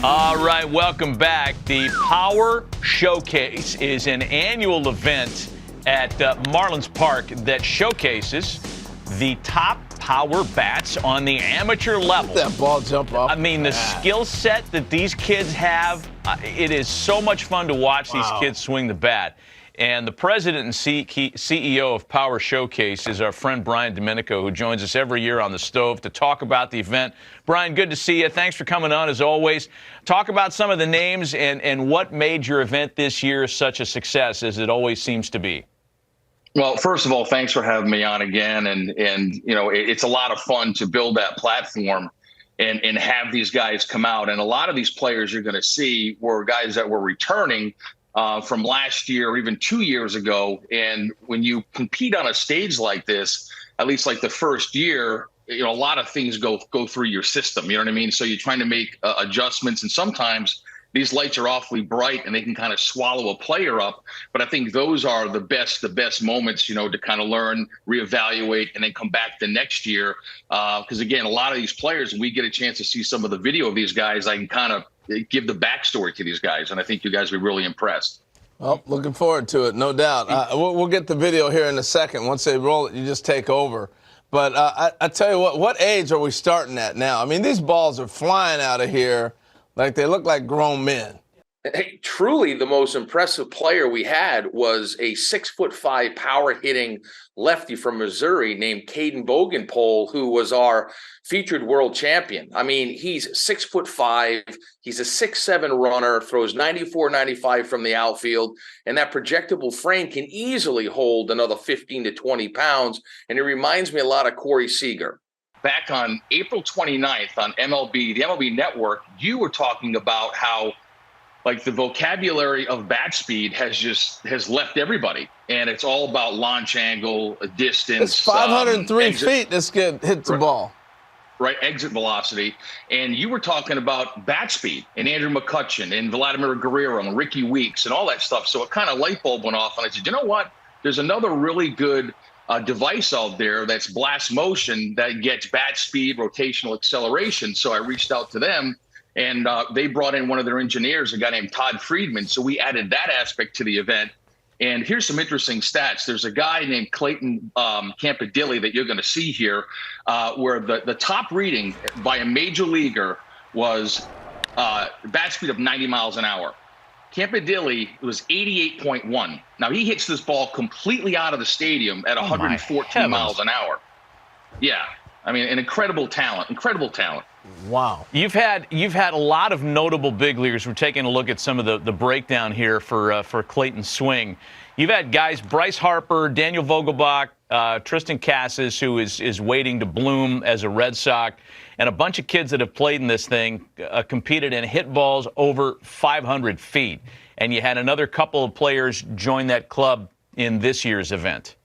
All right, welcome back. The Power Showcase is an annual event at Marlins Park that showcases the top power bats on the amateur level. That ball jump off. I mean, the skill set that these kids have, it is so much fun to watch these kids swing the bat. And the president and CEO of Power Showcase is our friend Brian Domenico, who joins us every year on the stove to talk about the event. Brian, good to see you. Thanks for coming on, as always. Talk about some of the names and what made your event this year such a success, as it always seems to be. Well, first of all, thanks for having me on again. And you know, it's a lot of fun to build that platform and have these guys come out. And a lot of these players you're going to see were guys that were returning from last year or even 2 years ago. And when you compete on a stage like this, at least like the first year, you know, a lot of things go through your system. You know what I mean? So you're trying to make adjustments, and sometimes these lights are awfully bright and they can kind of swallow a player up. But I think those are the best moments, you know, to kind of learn, reevaluate, and then come back the next year. Because again, a lot of these players, when we get a chance to see some of the video of these guys, I can kind of give the backstory to these guys, and I think you guys will be really impressed. Well, looking forward to it, no doubt. We'll get the video here in a second. Once they roll it, you just take over. But I tell you what age are we starting at now? I mean, these balls are flying out of here like they look like grown men. Hey, truly the most impressive player we had was a 6'5" power hitting lefty from Missouri named Caden Bogenpole, who was our featured world champion. I mean, he's 6'5", he's a 6'7" runner, throws 94, 95 from the outfield, and that projectable frame can easily hold another 15 to 20 pounds. And it reminds me a lot of Corey Seager. Back on April 29th on the MLB Network, you were talking about how like the vocabulary of bat speed has left everybody, and it's all about launch angle, distance. It's 503 feet. This kid hits the ball. Right, exit velocity. And you were talking about bat speed and Andrew McCutchen and Vladimir Guerrero and Ricky Weeks and all that stuff. So it kind of light bulb went off, and I said, you know what? There's another really good device out there that's blast motion that gets bat speed, rotational acceleration. So I reached out to them. And they brought in one of their engineers, a guy named Todd Friedman. So we added that aspect to the event. And here's some interesting stats. There's a guy named Clayton Campadilli that you're going to see here, where the top reading by a major leaguer was bat speed of 90 miles an hour. Campadilli was 88.1. Now, he hits this ball completely out of the stadium at 114 miles an hour. Yeah. I mean, an incredible talent. Wow. You've had a lot of notable big leaguers. We're taking a look at some of the breakdown here for Clayton's swing. You've had guys, Bryce Harper, Daniel Vogelbach, Tristan Casas, who is waiting to bloom as a Red Sox, and a bunch of kids that have played in this thing, competed and hit balls over 500 feet. And you had another couple of players join that club in this year's event.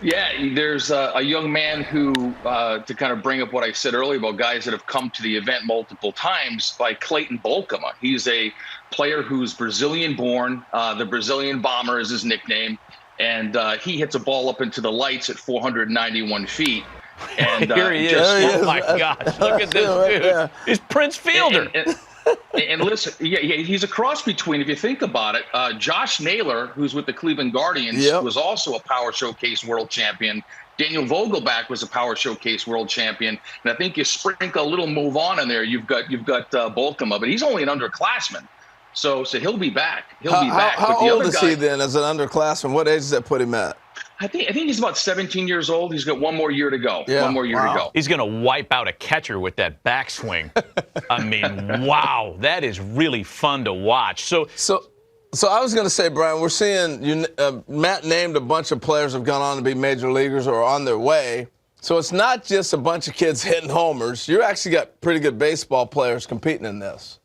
Yeah, there's a young man who, to kind of bring up what I said earlier about guys that have come to the event multiple times, by Clayton Bolkema. He's a player who's Brazilian-born. The Brazilian Bomber is his nickname. And he hits a ball up into the lights at 491 feet. And here he is. Oh, my gosh. Look at this dude. He's Prince Fielder. And listen, he's a cross between, if you think about it, Josh Naylor, who's with the Cleveland Guardians, was also a Power Showcase world champion. Daniel Vogelbach was a Power Showcase world champion. And I think you sprinkle a little move on in there, you've got Bolkema, but he's only an underclassman. So he'll be back. He'll be back. How old is he then as an underclassman? What age does that put him at? I think he's about 17 years old. He's got one more year to go. Yeah. One more year to go. He's going to wipe out a catcher with that backswing. I mean, wow, that is really fun to watch. So I was going to say, Brian, we're seeing Matt named a bunch of players have gone on to be major leaguers or are on their way. So it's not just a bunch of kids hitting homers. You actually got pretty good baseball players competing in this.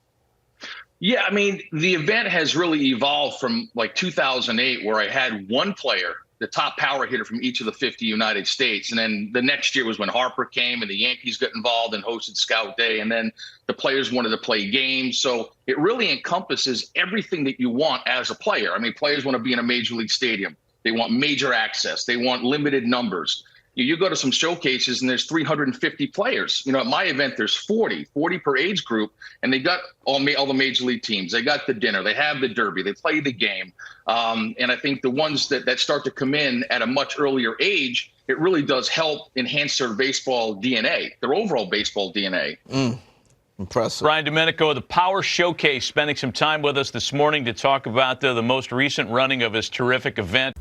Yeah, I mean, the event has really evolved from like 2008, where I had one player, the top power hitter from each of the 50 United States. And then the next year was when Harper came and the Yankees got involved and hosted Scout Day. And then the players wanted to play games. So it really encompasses everything that you want as a player. I mean, players want to be in a major league stadium. They want major access. They want limited numbers. You go to some showcases and there's 350 players. At my event, there's 40 per age group, and they got all the major league teams. They got the dinner, they have the derby, they play the game. And I think the ones that start to come in at a much earlier age, it really does help enhance their baseball DNA, their overall baseball DNA. Impressive. Brian Domenico of the Power Showcase spending some time with us this morning to talk about the most recent running of his terrific event.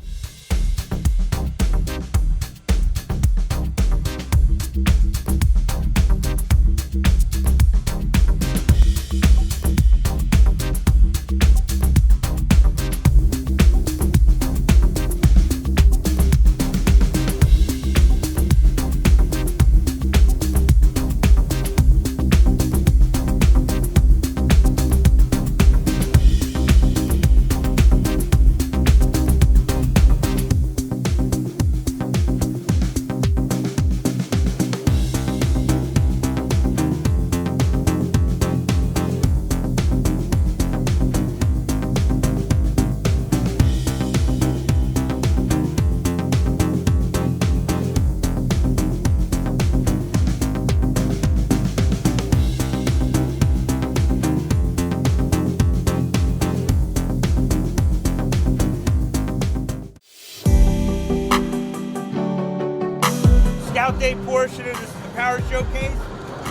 Scout Day portion of this Power Showcase.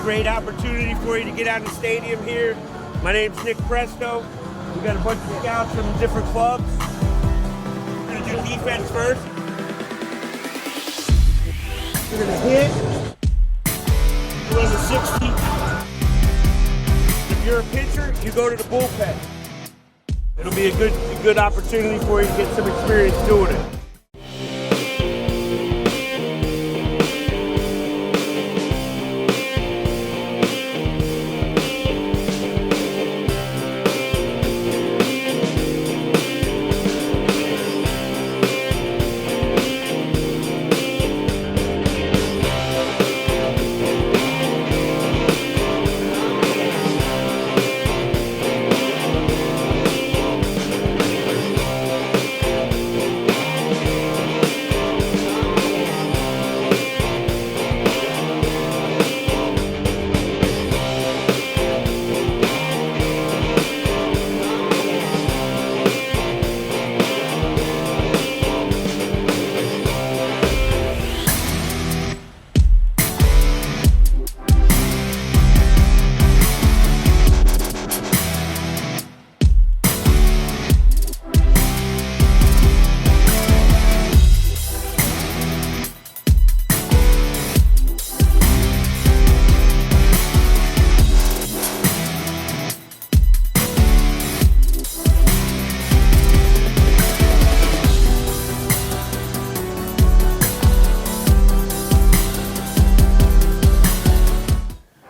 Great opportunity for you to get out in the stadium here. My name's Nick Presto. We got a bunch of scouts from different clubs. We're gonna do defense first. We're gonna hit. Run the 60. If you're a pitcher, you go to the bullpen. It'll be a good opportunity for you to get some experience doing it.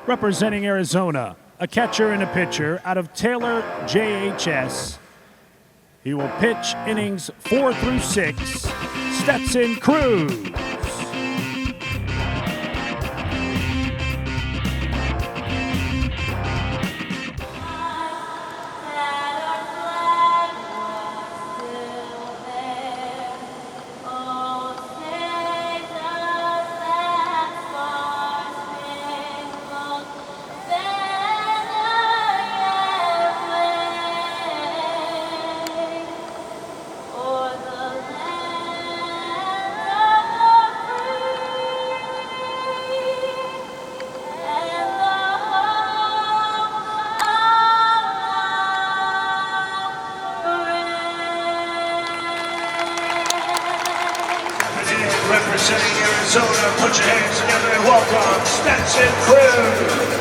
Representing Arizona, a catcher and a pitcher out of Taylor, JHS. He will pitch innings 4 through 6. Stetson Crewse. Representing Arizona, put your hands together and welcome Stetson Crewse.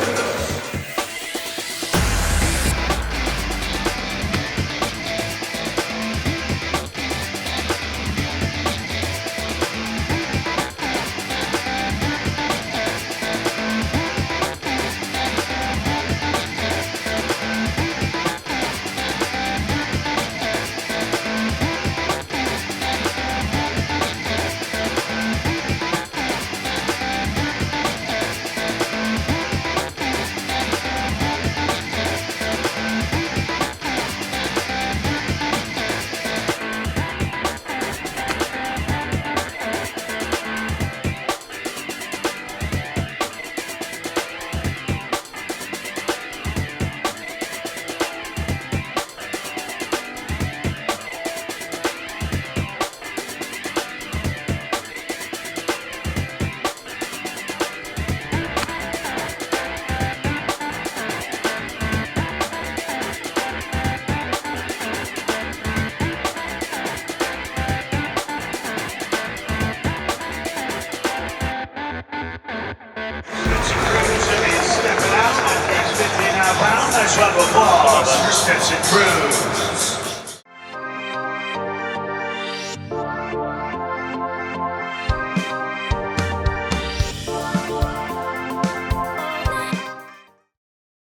Nice round of applause for Stetson Crewse.